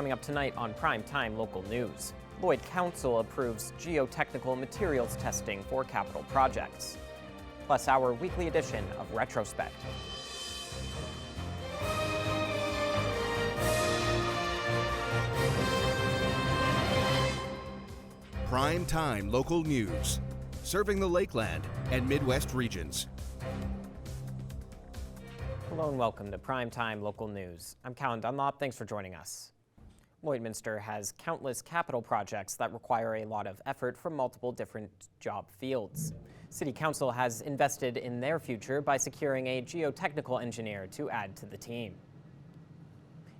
coming up tonight on Primetime Local News. Lloyd Council approves geotechnical materials testing for capital projects. Plus our weekly edition of Retrospect. Primetime Local News, serving the Lakeland and Midwest regions. Hello and welcome to Primetime Local News. I'm Callan Dunlop. Thanks for joining us. Lloydminster has countless capital projects that require a lot of effort from multiple different job fields. City Council has invested in their future by securing a geotechnical engineer to add to the team.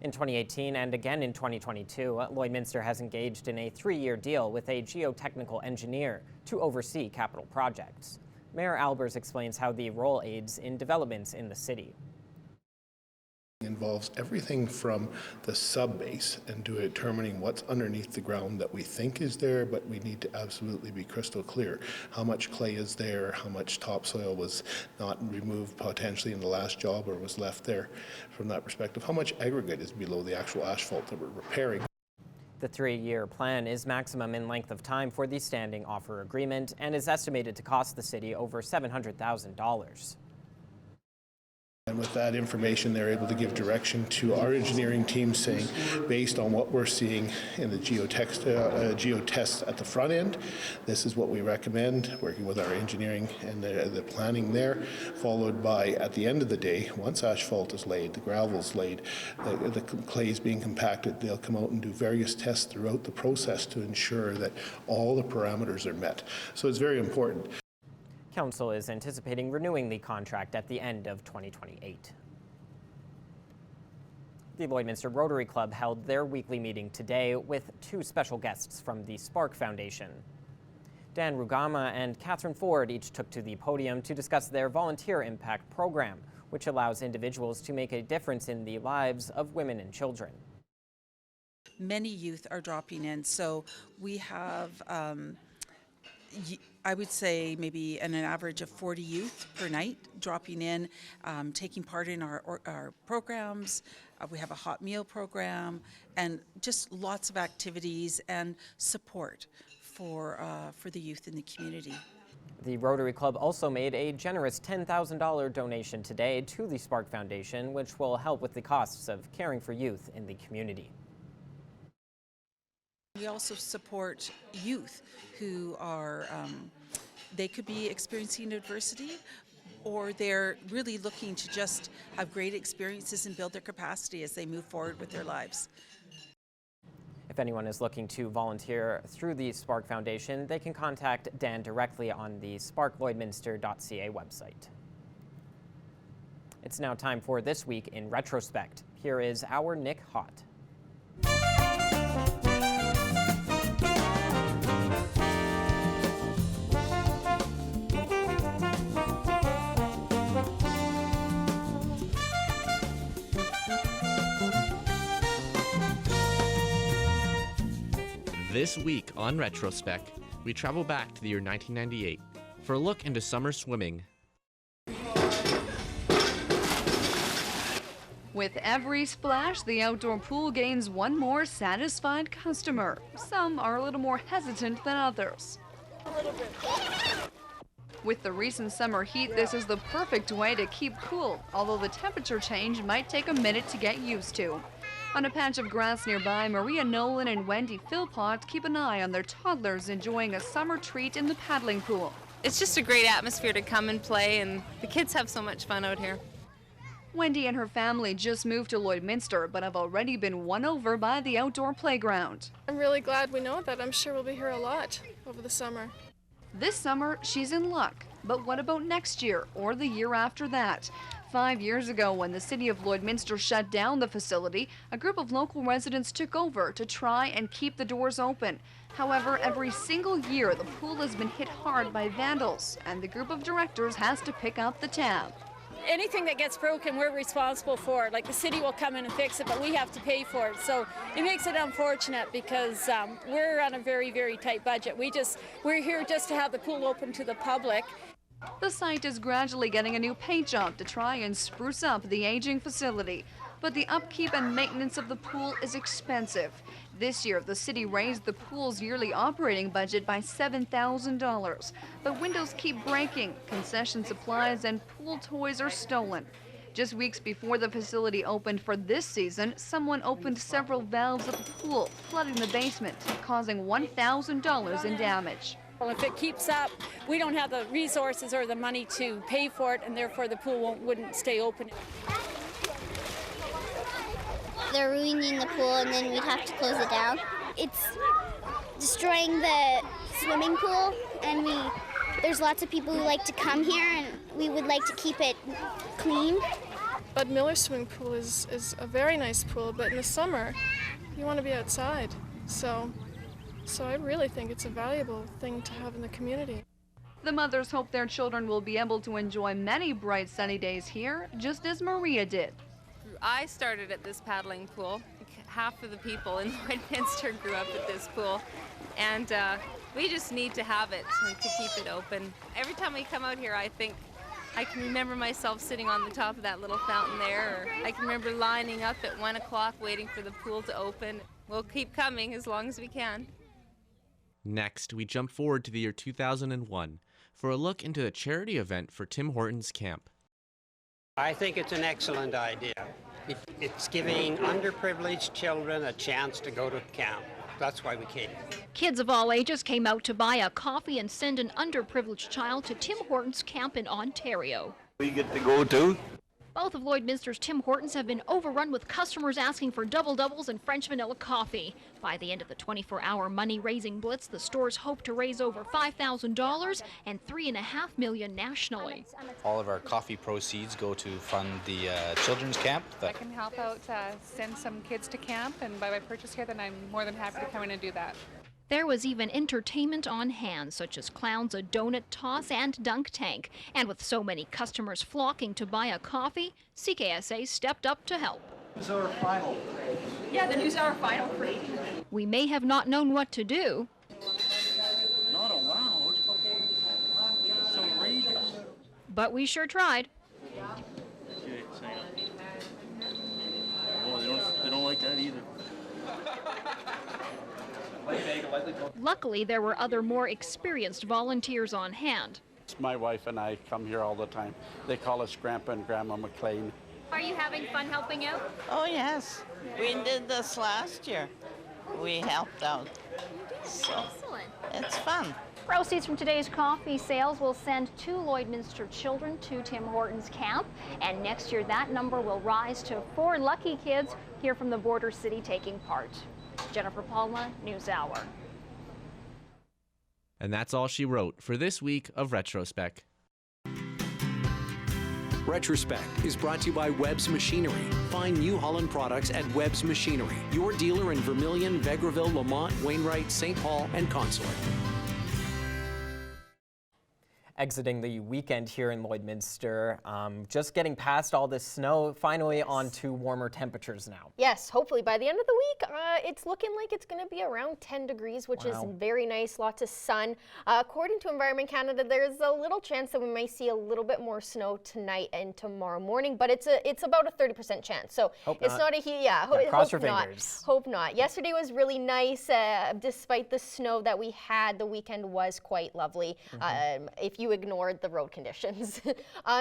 In 2018 and again in 2022, Lloydminster has engaged in a 3-year deal with a geotechnical engineer to oversee capital projects. Mayor Albers explains how the role aids in developments in the city. Involves everything from the sub-base and determining what's underneath the ground that we think is there, but we need to absolutely be crystal clear. How much clay is there, how much topsoil was not removed potentially in the last job or was left there from that perspective, how much aggregate is below the actual asphalt that we're repairing. The 3-year plan is maximum in length of time for the standing offer agreement and is estimated to cost the city over $700,000. And with that information, they're able to give direction to our engineering team saying, based on what we're seeing in the geotests at the front end, this is what we recommend, working with our engineering and the planning there, followed by, at the end of the day, once asphalt is laid, the gravel's laid, the clay is being compacted, they'll come out and do various tests throughout the process to ensure that all the parameters are met. So it's very important. Council is anticipating renewing the contract at the end of 2028. The Lloydminster Rotary Club held their weekly meeting today with 2 special guests from the Spark Foundation. Dan Rugama and Catherine Ford each took to the podium to discuss their Volunteer Impact Program, which allows individuals to make a difference in the lives of women and children. Many youth are dropping in, so we have I would say maybe an average of 40 youth per night dropping in, taking part in our programs. We have a hot meal program and just lots of activities and support for the youth in the community. The Rotary Club also made a generous $10,000 donation today to the Spark Foundation, which will help with the costs of caring for youth in the community. We also support youth who are, they could be experiencing adversity, or they're really looking to just have great experiences and build their capacity as they move forward with their lives. If anyone is looking to volunteer through the Spark Foundation, they can contact Dan directly on the sparkloydminster.ca website. It's now time for This Week in Retrospect. Here is our Nick Hott. This week on Retrospect, we travel back to the year 1998 for a look into summer swimming. With every splash, the outdoor pool gains one more satisfied customer. Some are a little more hesitant than others. With the recent summer heat, this is the perfect way to keep cool, although the temperature change might take a minute to get used to. On a patch of grass nearby, Maria Nolan and Wendy Philpott keep an eye on their toddlers enjoying a summer treat in the paddling pool. It's just a great atmosphere to come and play, and the kids have so much fun out here. Wendy and her family just moved to Lloydminster, but have already been won over by the outdoor playground. I'm really glad we know that. I'm sure we'll be here a lot over the summer. This summer, she's in luck. But what about next year or the year after that? 5 years ago, when the city of Lloydminster shut down the facility, a group of local residents took over to try and keep the doors open. However, every single year, the pool has been hit hard by vandals, and the group of directors has to pick up the tab. Anything that gets broken, we're responsible for it. Like, the city will come in and fix it, but we have to pay for it. So it makes it unfortunate because we're on a very, very tight budget. We're here just to have the pool open to the public. The site is gradually getting a new paint job to try and spruce up the aging facility. but the upkeep and maintenance of the pool is expensive. This year, the city raised the pool's yearly operating budget by $7,000. But windows keep breaking, concession supplies and pool toys are stolen. Just weeks before the facility opened for this season, someone opened several valves at the pool, flooding the basement, causing $1,000 in damage. Well, if it keeps up, we don't have the resources or the money to pay for it, and therefore the pool wouldn't stay open. They're ruining the pool and then we'd have to close it down. It's destroying the swimming pool, and there's lots of people who like to come here, and we would like to keep it clean. Bud Miller swimming pool is a very nice pool, but in the summer, you want to be outside. So I really think it's a valuable thing to have in the community. The mothers hope their children will be able to enjoy many bright sunny days here, just as Maria did. I started at this paddling pool. Half of the people in Lloydminster grew up at this pool, and we just need to have it and to keep it open. Every time we come out here, I think I can remember myself sitting on the top of that little fountain there, or I can remember lining up at 1 o'clock waiting for the pool to open. We'll keep coming as long as we can. Next, we jump forward to the year 2001 for a look into a charity event for Tim Hortons Camp. I think it's an excellent idea. It's giving underprivileged children a chance to go to camp. That's why we came. Kids of all ages came out to buy a coffee and send an underprivileged child to Tim Hortons Camp in Ontario. We get to go to. Both of Lloydminster's Tim Hortons have been overrun with customers asking for double doubles and French vanilla coffee. By the end of the 24-hour money-raising blitz, the stores hope to raise over $5,000 and $3.5 million nationally. All of our coffee proceeds go to fund the children's camp. I can help out send some kids to camp, and by my purchase here, then I'm more than happy to come in and do that. There was even entertainment on hand, such as clowns, a donut toss, and dunk tank. And with so many customers flocking to buy a coffee, CKSA stepped up to help. This is our final. Yeah, the news hour final free. We may have not known what to do. Not allowed. It's outrageous. But we sure tried. Oh, they don't like that either. Luckily, there were other more experienced volunteers on hand. My wife and I come here all the time. They call us Grandpa and Grandma McLean. Are you having fun helping out? Oh, yes. We did this last year. We helped out. So excellent. It's fun. Proceeds from today's coffee sales will send 2 Lloydminster children to Tim Hortons Camp, and next year that number will rise to 4 lucky kids here from the border city taking part. Jennifer Palma, NewsHour. And that's all she wrote for this week of Retrospect. Retrospect is brought to you by Webb's Machinery. Find New Holland products at Webb's Machinery, your dealer in Vermilion, Vegreville, Lamont, Wainwright, St. Paul, and Consulate. Exiting the weekend here in Lloydminster, just getting past all this snow, finally on to warmer temperatures now. Yes, hopefully by the end of the week, it's looking like it's going to be around 10 degrees, which is very nice, lots of sun. According to Environment Canada, there's a little chance that we may see a little bit more snow tonight and tomorrow morning, but it's about a 30% chance. So it's not a cross your fingers. Hope not. Yesterday was really nice, despite the snow that we had. The weekend was quite lovely. If you ignored the road conditions.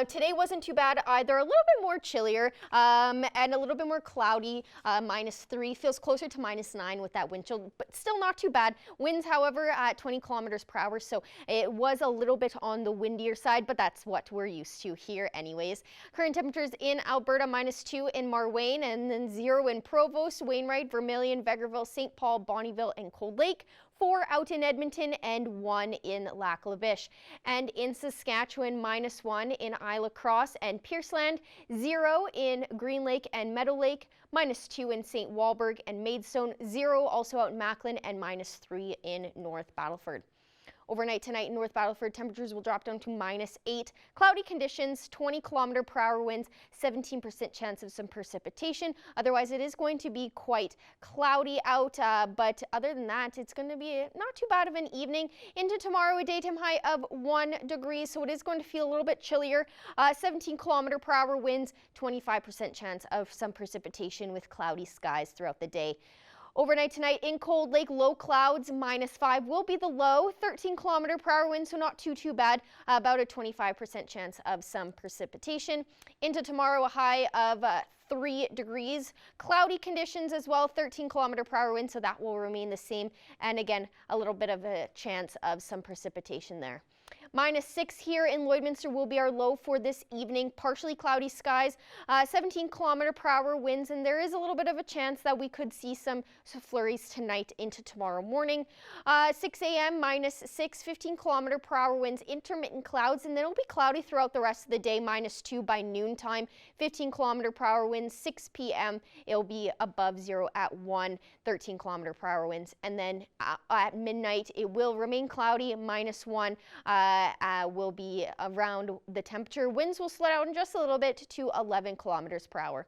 Today wasn't too bad either. A little bit more chillier and a little bit more cloudy. -3 feels closer to -9 with that wind chill, but still not too bad. Winds, however, at 20 kilometers per hour, so it was a little bit on the windier side, but that's what we're used to here anyways. Current temperatures in Alberta, -2 in Marwayne, and then 0 in Provost, Wainwright, Vermilion, Vegreville, St. Paul, Bonnyville, and Cold Lake. 4 out in Edmonton and 1 in Lac La Biche. And in Saskatchewan, -1 in Isla Crosse and Pierceland, 0 in Green Lake and Meadow Lake, -2 in St. Walburg and Maidstone, 0 also out in Macklin, and -3 in North Battleford. Overnight tonight in North Battleford, temperatures will drop down to -8. Cloudy conditions, 20-kilometer-per-hour winds, 17% chance of some precipitation. Otherwise, it is going to be quite cloudy out, but other than that, it's going to be not too bad of an evening. Into tomorrow, a daytime high of 1 degree, so it is going to feel a little bit chillier. 17-kilometer-per-hour winds, 25% chance of some precipitation with cloudy skies throughout the day. Overnight tonight in Cold Lake, low clouds, -5 will be the low. 13-kilometer-per-hour winds, so not too bad. About a 25% chance of some precipitation. Into tomorrow, a high of 3 degrees. Cloudy conditions as well, 13-kilometer-per-hour wind, so that will remain the same. And again, a little bit of a chance of some precipitation there. -6 here in Lloydminster will be our low for this evening. Partially cloudy skies, 17-kilometer-per-hour winds, and there is a little bit of a chance that we could see some flurries tonight into tomorrow morning. 6 a.m. -6, 15-kilometer-per-hour winds, intermittent clouds, and then it'll be cloudy throughout the rest of the day. -2 by noontime, 15-kilometer-per-hour winds. 6 p.m. it'll be above 0 at 1, 13-kilometer-per-hour winds, and then at midnight it will remain cloudy, -1. Will be around the temperature. Winds will slow down just a little bit to 11 kilometers per hour.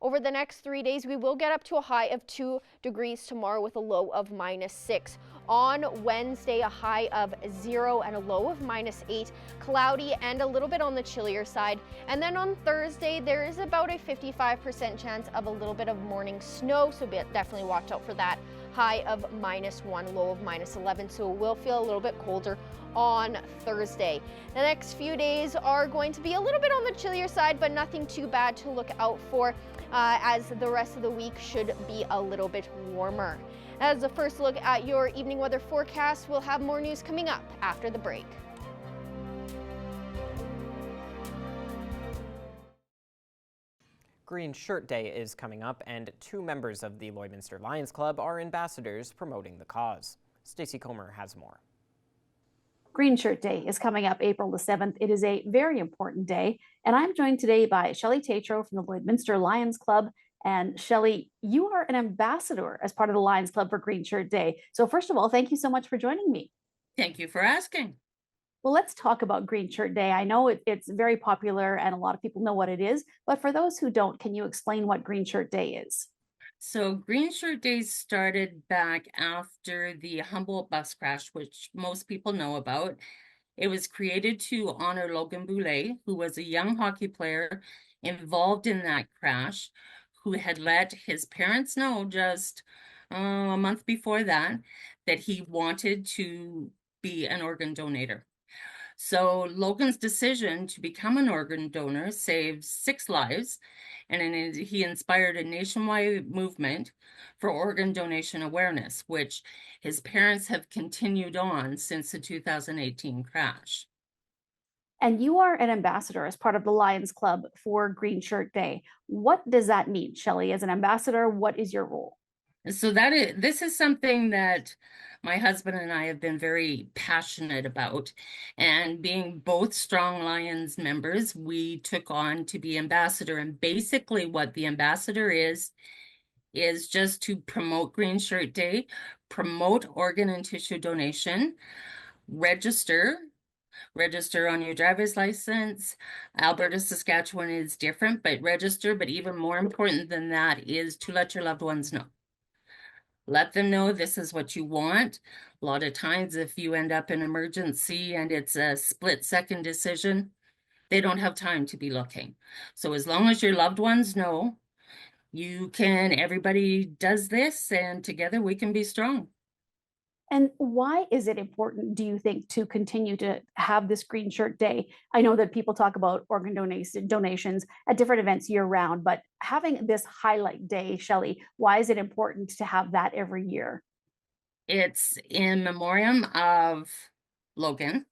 Over the next 3 days, we will get up to a high of 2 degrees tomorrow with a low of -6. On Wednesday, a high of 0 and a low of -8. Cloudy and a little bit on the chillier side. And then on Thursday, there is about a 55% chance of a little bit of morning snow, so definitely watch out for that. High of -1, low of -11, so it will feel a little bit colder on Thursday. The next few days are going to be a little bit on the chillier side, but nothing too bad to look out for, as the rest of the week should be a little bit warmer. As a first look at your evening weather forecast, we'll have more news coming up after the break. Green Shirt Day is coming up, and 2 members of the Lloydminster Lions Club are ambassadors promoting the cause. Stacey Comer has more. Green Shirt Day is coming up April the 7th. It is a very important day, and I'm joined today by Shelley Tatro from the Lloydminster Lions Club. And Shelley, you are an ambassador as part of the Lions Club for Green Shirt Day. So first of all, thank you so much for joining me. Thank you for asking. Well, let's talk about Green Shirt Day. I know it's very popular and a lot of people know what it is, but for those who don't, can you explain what Green Shirt Day is? So Green Shirt Day started back after the Humboldt bus crash, which most people know about. It was created to honor Logan Boulet, who was a young hockey player involved in that crash, who had let his parents know just a month before that he wanted to be an organ donator. So Logan's decision to become an organ donor saved 6 lives, and he inspired a nationwide movement for organ donation awareness, which his parents have continued on since the 2018 crash. And you are an ambassador as part of the Lions Club for Green Shirt Day. What does that mean, Shelley? As an ambassador, what is your role? So this is something that my husband and I have been very passionate about. And being both Strong Lions members, we took on to be ambassador. And basically what the ambassador is just to promote Green Shirt Day, promote organ and tissue donation, register on your driver's license. Alberta, Saskatchewan is different, but register. But even more important than that is to let your loved ones know. Let them know this is what you want. A lot of times if you end up in emergency and it's a split-second decision, they don't have time to be looking. So as long as your loved ones know, everybody does this, and together we can be strong. And why is it important, do you think, to continue to have this Green Shirt Day? I know that people talk about organ donations at different events year round, but having this highlight day, Shelley, why is it important to have that every year? It's in memoriam of Logan.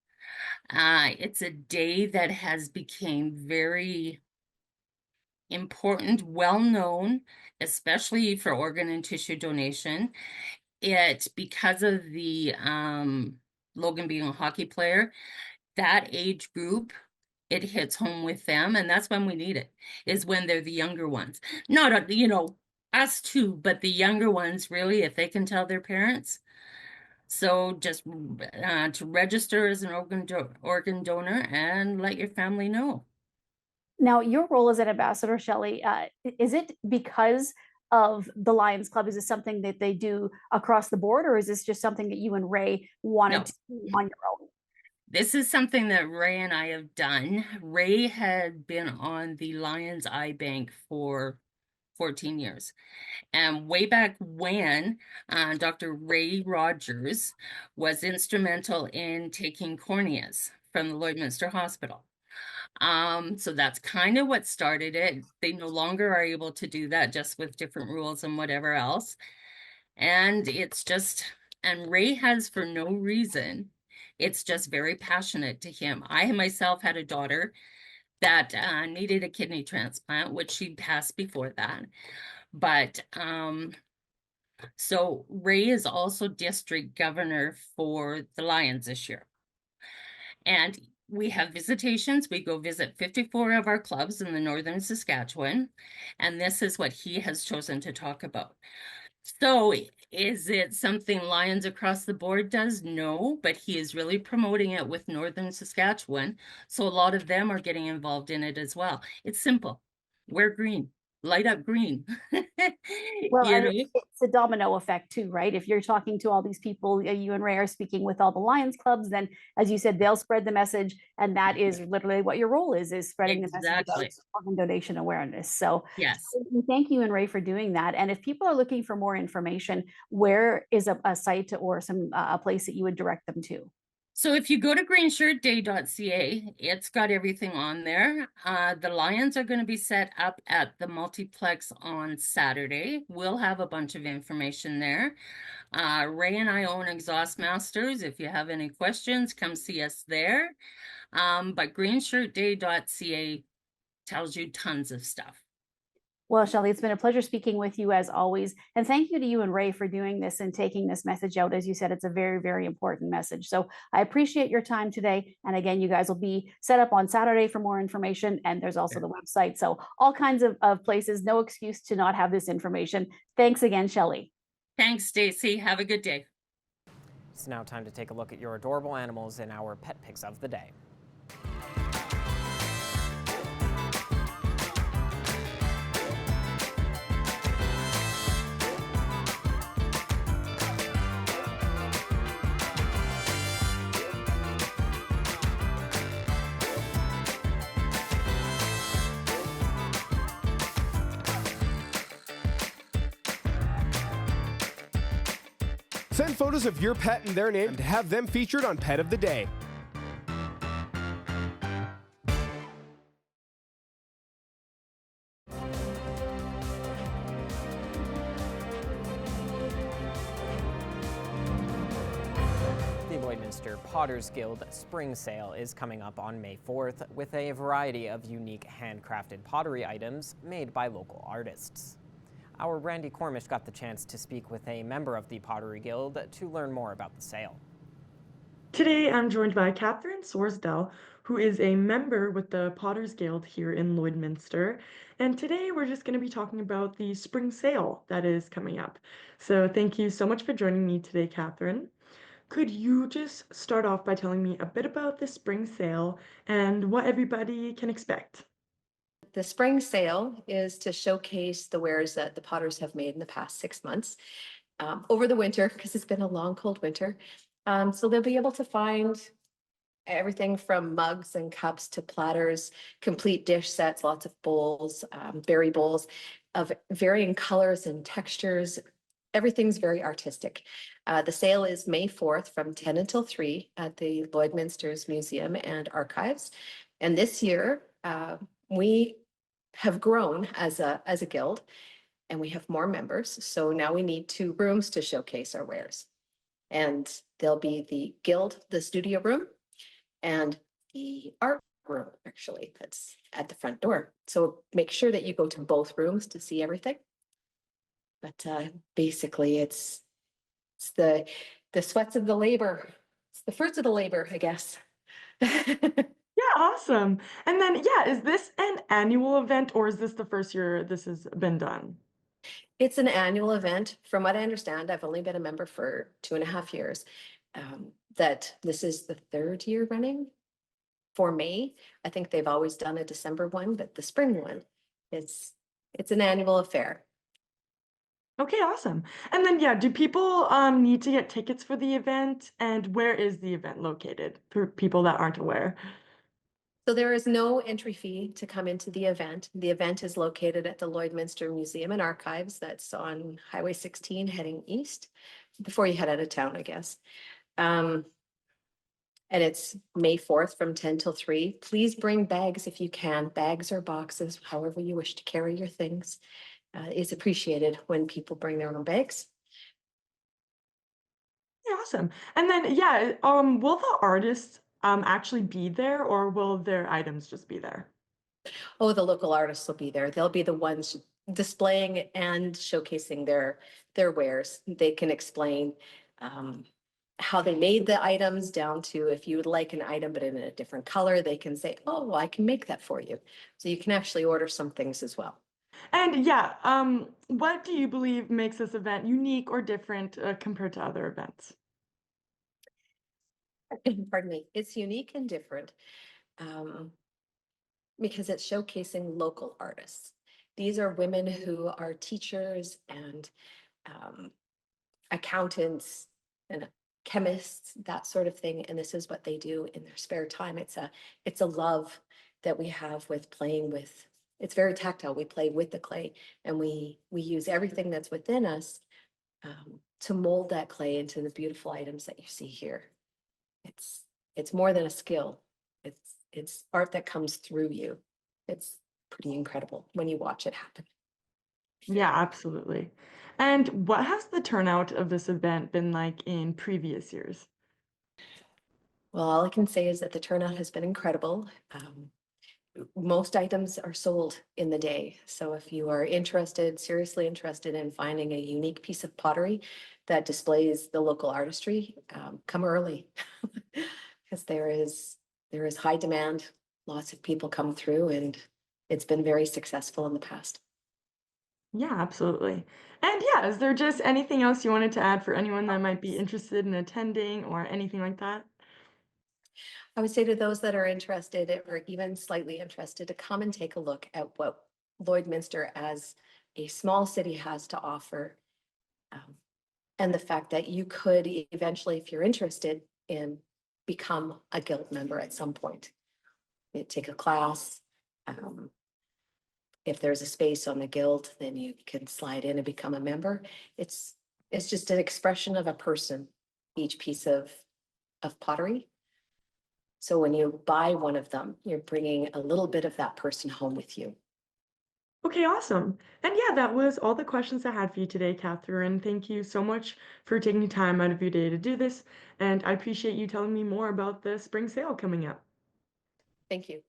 It's a day that has become very important, well-known, especially for organ and tissue donation. Because of the Logan being a hockey player, that age group, it hits home with them, and that's when we need it, is when they're the younger ones. Not, us too, but the younger ones, really, if they can tell their parents, So just to register as an organ donor and let your family know. Now, your role as an ambassador, Shelley, is it because of the Lions Club? Is this something that they do across the board, or is this just something that you and Ray wanted No. to do on your own? This is something that Ray and I have done. Ray had been on the Lions Eye Bank for 14 years. And way back when, Dr. Ray Rogers was instrumental in taking corneas from the Lloydminster Hospital. So that's kind of what started it. They no longer are able to do that, just with different rules and whatever else. And it's just, and Ray has, for no reason, it's just very passionate to him. I myself had a daughter that needed a kidney transplant, which she passed before that. But so Ray is also district governor for the Lions this year. And we have visitations. We go visit 54 of our clubs in the northern Saskatchewan. And this is what he has chosen to talk about. So is it something Lions across the board does? No, but he is really promoting it with northern Saskatchewan. So a lot of them are getting involved in it as well. It's simple. Wear green. Light up green. Well, You know? it's a domino effect too, right? If you're talking to all these people, you and Ray are speaking with all the Lions clubs, then as you said, they'll spread the message, and that is literally what your role is spreading the message about Exactly. organ donation awareness. So Yes. thank you and Ray for doing that. And if people are looking for more information, where is a site or some a place that you would direct them to? So if you go to greenshirtday.ca, it's got everything on there. The Lions are going to be set up at the multiplex on Saturday. We'll have a bunch of information there. Ray and I own Exhaust Masters. If you have any questions, come see us there. But greenshirtday.ca tells you tons of stuff. Well, Shelley, it's been a pleasure speaking with you as always. And thank you to you and Ray for doing this and taking this message out. As you said, it's a very, very important message. So I appreciate your time today. And again, you guys will be set up on Saturday for more information. And there's also the website. So all kinds of places, no excuse to not have this information. Thanks again, Shelley. Thanks, Stacy. Have a good day. It's now time to take a look at your adorable animals in our pet picks of the day. Send photos of your pet and their name to have them featured on Pet of the Day. The Lloydminster Potters Guild Spring Sale is coming up on May 4th with a variety of unique handcrafted pottery items made by local artists. Our Randy Cormish got the chance to speak with a member of the Pottery Guild to learn more about the sale. Today I'm joined by Catherine Sorsdell, who is a member with the Potters Guild here in Lloydminster. And today we're just going to be talking about the spring sale that is coming up. So thank you so much for joining me today, Catherine. Could you just start off by telling me a bit about the spring sale and what everybody can expect? The spring sale is to showcase the wares that the potters have made in the past 6 months over the winter, because it's been a long, cold winter. So they'll be able to find everything from mugs and cups to platters, complete dish sets, lots of bowls, berry bowls of varying colors and textures. Everything's very artistic. The sale is May 4th from 10 until 3 at the Lloydminster's Museum and Archives. And this year, we have grown as a guild, and we have more members. So now we need 2 rooms to showcase our wares. And there'll be the guild, the studio room, and the art room, actually, that's at the front door. So make sure that you go to both rooms to see everything. But basically, it's the sweats of the labor. It's the fruits of the labor, I guess. Yeah, awesome. And then, yeah, is this an annual event or is this the first year this has been done? It's an annual event. From what I understand, I've only been a member for 2.5 years. That this is the 3rd year running for May. I think they've always done a December one, but the spring one, it's an annual affair. Okay, awesome. And then, yeah, do people need to get tickets for the event? And where is the event located for people that aren't aware? So there is no entry fee to come into the event. The event is located at the Lloydminster Museum and Archives. That's on Highway 16 heading east, before you head out of town, I guess. And it's May 4th from 10 till 3. Please bring bags if you can, bags or boxes, however you wish to carry your things. It's appreciated when people bring their own bags. Yeah, awesome. And then, yeah, will the artists actually be there, or will their items just be there? Oh, the local artists will be there. They'll be the ones displaying and showcasing their wares. They can explain how they made the items, down to if you would like an item but in a different color, they can say, oh, well, I can make that for you. So you can actually order some things as well. And yeah, what do you believe makes this event unique or different compared to other events? Pardon me. It's unique and different because it's showcasing local artists. These are women who are teachers and accountants and chemists, that sort of thing. And this is what they do in their spare time. It's a love that we have with playing with. It's very tactile. We play with the clay, and we use everything that's within us to mold that clay into the beautiful items that you see here. It's more than a skill. It's art that comes through you. It's pretty incredible when you watch it happen. Yeah, absolutely. And what has the turnout of this event been like in previous years? Well, all I can say is that the turnout has been incredible. Most items are sold in the day. So if you are interested, seriously interested in finding a unique piece of pottery that displays the local artistry, come early because there is high demand. Lots of people come through, and it's been very successful in the past. Yeah, absolutely. And yeah, is there just anything else you wanted to add for anyone that might be interested in attending or anything like that? I would say to those that are interested or even slightly interested to come and take a look at what Lloydminster as a small city has to offer. And the fact that you could eventually, if you're interested in, become a guild member at some point. You take a class. If there's a space on the guild, then you can slide in and become a member. It's just an expression of a person, each piece of pottery. So when you buy one of them, you're bringing a little bit of that person home with you. Okay, awesome. And yeah, that was all the questions I had for you today, Catherine. Thank you so much for taking time out of your day to do this. And I appreciate you telling me more about the spring sale coming up. Thank you.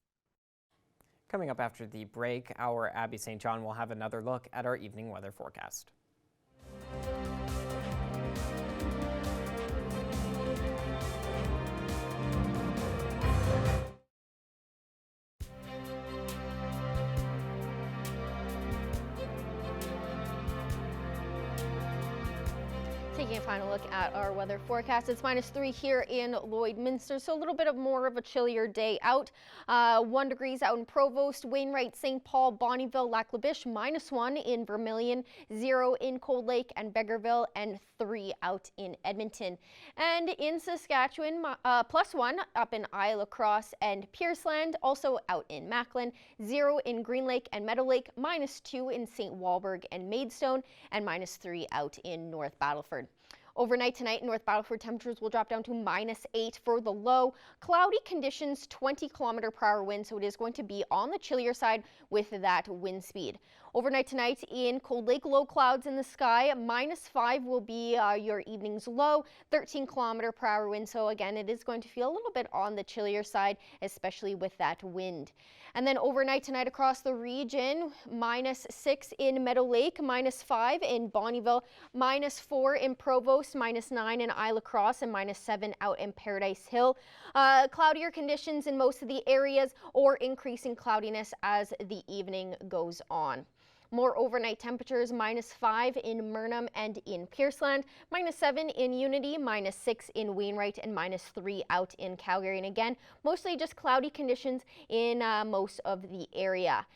Coming up after the break, our Abby St. John will have another look at our evening weather forecast. Taking a final look at our weather forecast, it's -3 here in Lloydminster, so a little bit of more of a chillier day out. 1 degrees out in Provost, Wainwright, St. Paul, Bonnyville, Lac La Biche, -1 in Vermilion, 0 in Cold Lake and Beggarville, and 3 out in Edmonton. And in Saskatchewan, +1 up in Isle La Crosse and Pierceland, also out in Macklin, 0 in Green Lake and Meadow Lake, -2 in St. Walburg and Maidstone, and -3 out in North Battleford. Overnight tonight, North Battleford temperatures will drop down to -8 for the low. Cloudy conditions, 20km/h wind, so it is going to be on the chillier side with that wind speed. Overnight tonight in Cold Lake, low clouds in the sky. -5 will be your evening's low, 13km/h wind. So again, it is going to feel a little bit on the chillier side, especially with that wind. And then overnight tonight across the region, -6 in Meadow Lake, -5 in Bonnyville, -4 in Provost, -9 in Isle La Crosse, and -7 out in Paradise Hill. Cloudier conditions in most of the areas, or increasing cloudiness as the evening goes on. More overnight temperatures, -5 in Murnum and in Pierceland, -7 in Unity, -6 in Wainwright, and -3 out in Calgary. And again, mostly just cloudy conditions in most of the area.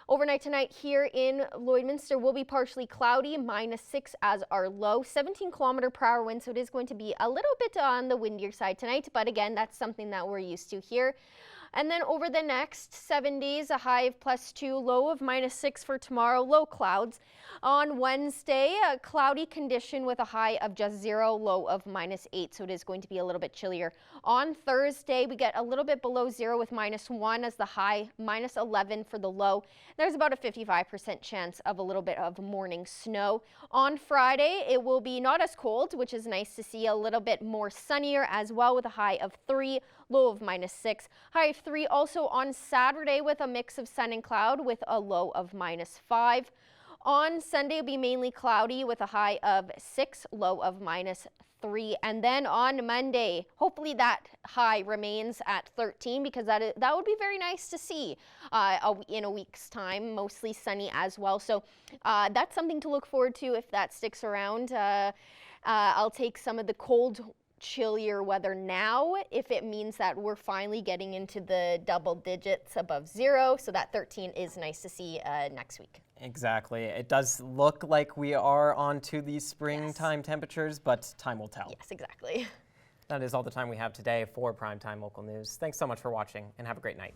Overnight tonight here in Lloydminster will be partially cloudy, -6 as our low, 17-kilometer-per-hour wind, so it is going to be a little bit on the windier side tonight, but again, that's something that we're used to here. And then over the next 7 days, a high of +2, low of -6 for tomorrow, low clouds. On Wednesday, a cloudy condition with a high of just 0, low of -8, so it is going to be a little bit chillier. On Thursday, we get a little bit below 0 with -1 as the high, -11 for the low. There's about a 55% chance of a little bit of morning snow. On Friday, it will be not as cold, which is nice to see, a little bit more sunnier as well with a high of 3, low of -6. High of 3 also on Saturday with a mix of sun and cloud with a low of -5. On Sunday, it'll be mainly cloudy with a high of 6, low of -3. And then on Monday, hopefully that high remains at 13 because that would be very nice to see in a week's time, mostly sunny as well. So that's something to look forward to if that sticks around. I'll take some of the cold, chillier weather now if it means that we're finally getting into the double digits above 0. So that 13 is nice to see next week. Exactly. It does look like we are on to these springtime temperatures, but time will tell. Yes, exactly. That is all the time we have today for Primetime Local News. Thanks so much for watching and have a great night.